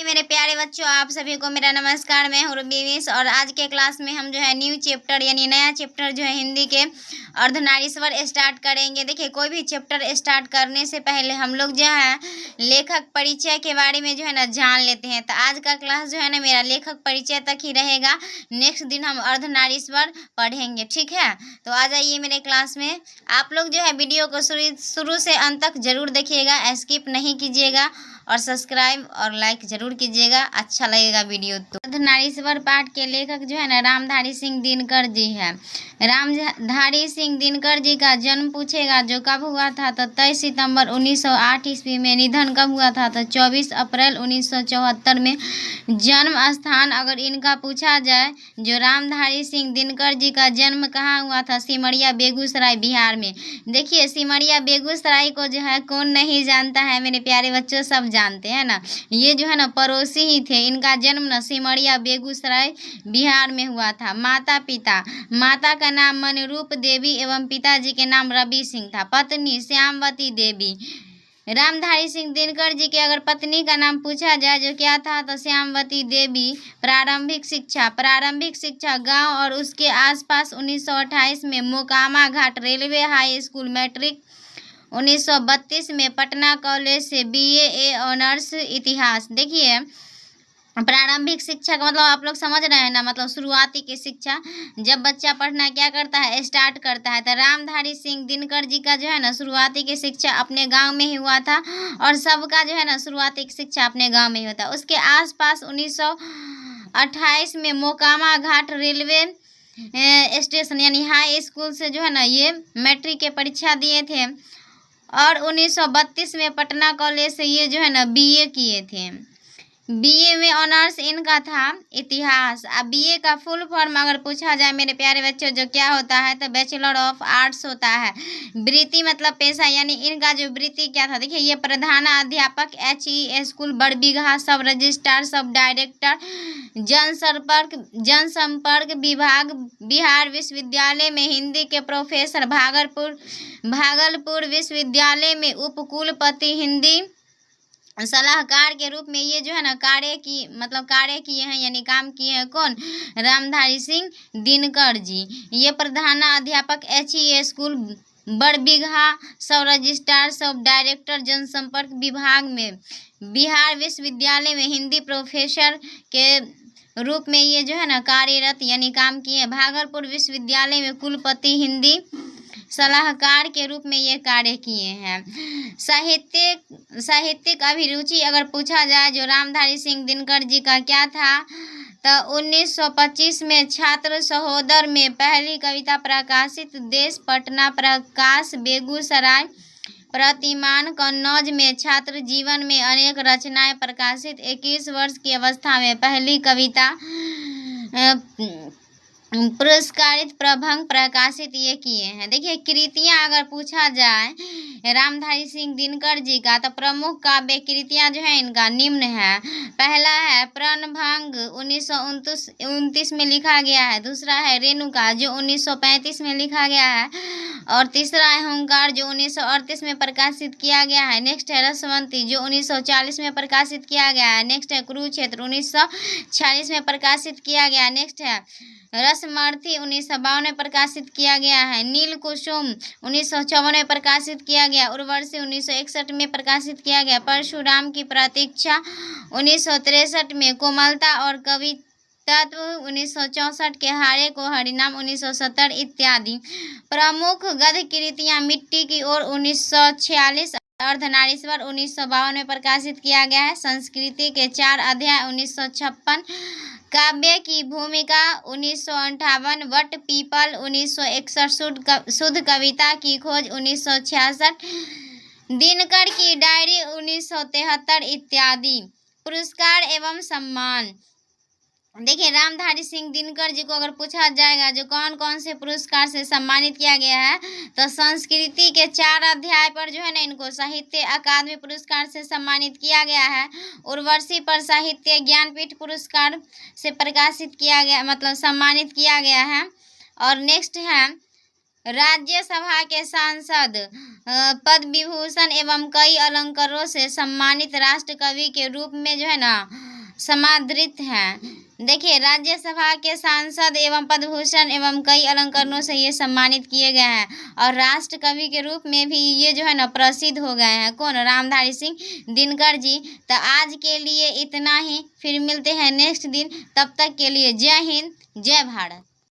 मेरे प्यारे बच्चों, आप सभी को मेरा नमस्कार। मैं हूँ रूबी और आज के क्लास में हम जो है न्यू चैप्टर यानी नया चैप्टर जो है हिंदी के अर्धनारीश्वर स्टार्ट करेंगे। देखिए, कोई भी चैप्टर स्टार्ट करने से पहले हम लोग जो है लेखक परिचय के बारे में जो है ना जान लेते हैं। तो आज का क्लास जो है ना मेरा लेखक परिचय तक ही रहेगा। नेक्स्ट दिन हम अर्धनारीश्वर पढ़ेंगे, ठीक है। तो आ जाइए मेरे क्लास में। आप लोग जो है वीडियो को शुरू से अंत तक जरूर देखिएगा, स्किप नहीं कीजिएगा और सब्सक्राइब और लाइक जरूर कीजिएगा, अच्छा लगेगा वीडियो। तो अर्धनारीश्वर पाठ के लेखक जो है ना रामधारी सिंह दिनकर जी है। रामधारी सिंह दिनकर जी का जन्म पूछेगा जो कब हुआ था, तो 23 सितंबर 1908 ईस्वी में। निधन कब हुआ था, तो 24 अप्रैल 1974 में। जन्म स्थान अगर इनका पूछा जाए, जो रामधारी सिंह दिनकर जी का जन्म कहाँ हुआ था, सिमरिया बेगूसराय बिहार में। देखिए, सिमरिया बेगूसराय को जो है कौन नहीं जानता है मेरे प्यारे बच्चों, सब जानते हैं ना। ये जो है ना पड़ोसी ही थे। इनका जन्म ना सिमरिया बेगूसराय बिहार में हुआ था। माता पिता, माता का नाम मनरूप देवी एवं पिताजी के नाम रवि सिंह था। पत्नी श्यामवती देवी। रामधारी सिंह दिनकर जी के अगर पत्नी का नाम पूछा जाए जो क्या था, तो श्यामवती देवी। प्रारंभिक शिक्षा गांव और उसके आसपास 1928 में मोकामा घाट रेलवे हाई स्कूल। मैट्रिक 1932 में पटना कॉलेज से BA ऑनर्स इतिहास। देखिए, प्रारंभिक शिक्षा का मतलब आप लोग समझ रहे हैं ना, मतलब शुरुआती की शिक्षा। जब बच्चा पढ़ना क्या करता है, स्टार्ट करता है। तो रामधारी सिंह दिनकर जी का जो है ना शुरुआती की शिक्षा अपने गांव में ही हुआ था और सबका जो है ना शुरुआती की शिक्षा अपने गांव में ही होता है। उसके आसपास 1928 में मोकामा घाट रेलवे स्टेशन यानी हाई स्कूल से जो है ना ये मैट्रिक के परीक्षा दिए थे और 1932 में पटना कॉलेज से ये जो है ना BA किए थे। BA में ऑनर्स इनका था इतिहास। अब BA का फुल फॉर्म अगर पूछा जाए मेरे प्यारे बच्चों जो क्या होता है, तो बैचलर ऑफ आर्ट्स होता है। वृत्ति मतलब पेशा, यानी इनका जो वृत्ति क्या था। देखिए, ये प्रधान अध्यापक HE स्कूल बड़बीघा, सब रजिस्ट्रार, सब डायरेक्टर जनसंपर्क विभाग बिहार विश्वविद्यालय में हिंदी के प्रोफेसर, भागलपुर विश्वविद्यालय में उपकुलपति, हिंदी सलाहकार के रूप में ये जो है ना कार्य किए हैं यानी काम किए हैं। कौन? रामधारी सिंह दिनकर जी। ये प्रधान अध्यापक HE स्कूल बड़बीघा, सब रजिस्ट्रार, सब डायरेक्टर जनसंपर्क विभाग में बिहार विश्वविद्यालय में हिंदी प्रोफेसर के रूप में ये जो है ना कार्यरत यानी काम किए। भागलपुर विश्वविद्यालय में कुलपति, हिंदी सलाहकार के रूप में ये कार्य किए हैं। साहित्यिक अभिरुचि अगर पूछा जाए जो रामधारी सिंह दिनकर जी का क्या था, तो 1925 में छात्र सहोदर में पहली कविता प्रकाशित। देश पटना प्रकाश बेगूसराय। प्रतिमान कन्नौज में छात्र जीवन में अनेक रचनाएं प्रकाशित। 21 वर्ष की अवस्था में पहली कविता पुरस्कारित प्रभंग प्रकाशित ये किए हैं। देखिए, कृतियां अगर पूछा जाए रामधारी सिंह दिनकर जी का, तो प्रमुख काव्य कृतियां जो है इनका निम्न है। पहला है प्रणभंग 1929 में लिखा गया है। दूसरा है रेणुका जो 1935 में लिखा गया है और तीसरा है हुंकार जो 1938 में प्रकाशित किया गया है। नेक्स्ट है रसवंती जो 1940 में प्रकाशित किया गया है। नेक्स्ट है कुरुक्षेत्र 1946 में प्रकाशित किया गया। नेक्स्ट है रसमर्थी 1952 में प्रकाशित किया गया है। नील कुसुम 1954 में प्रकाशित किया गया। उर्वशी 1961 में प्रकाशित किया गया। परशुराम की प्रतीक्षा 1963 में। कोमलता और कवित्व 1964 के हारे को हरिनाम 1970 इत्यादि। प्रमुख गद्य कृतियां मिट्टी की ओर 1946, अर्धनारीश्वर 1952 में प्रकाशित किया गया है। संस्कृति के 4 अध्याय 1956, काव्य की भूमिका 1958, वट पीपल 1961, शुद्ध कविता की खोज 1966, दिनकर की डायरी 1973 इत्यादि। पुरस्कार एवं सम्मान। देखिए, रामधारी सिंह दिनकर जी को अगर पूछा जाएगा जो कौन कौन से पुरस्कार से सम्मानित किया गया है, तो संस्कृति के 4 अध्याय पर जो है ना इनको साहित्य अकादमी पुरस्कार से सम्मानित किया गया है। उर्वशी पर साहित्य ज्ञानपीठ पुरस्कार से प्रकाशित किया गया सम्मानित किया गया है। और नेक्स्ट है राज्यसभा के सांसद, पद्म विभूषण एवं कई अलंकारों से सम्मानित राष्ट्र कवि के रूप में जो है ना समादृत हैं। देखिए, राज्यसभा के सांसद एवं पद्म भूषण एवं कई अलंकरणों से ये सम्मानित किए गए हैं और राष्ट्र कवि के रूप में भी ये जो है ना प्रसिद्ध हो गए हैं। कौन? रामधारी सिंह दिनकर जी। तो आज के लिए इतना ही, फिर मिलते हैं नेक्स्ट दिन। तब तक के लिए जय हिंद, जय भारत।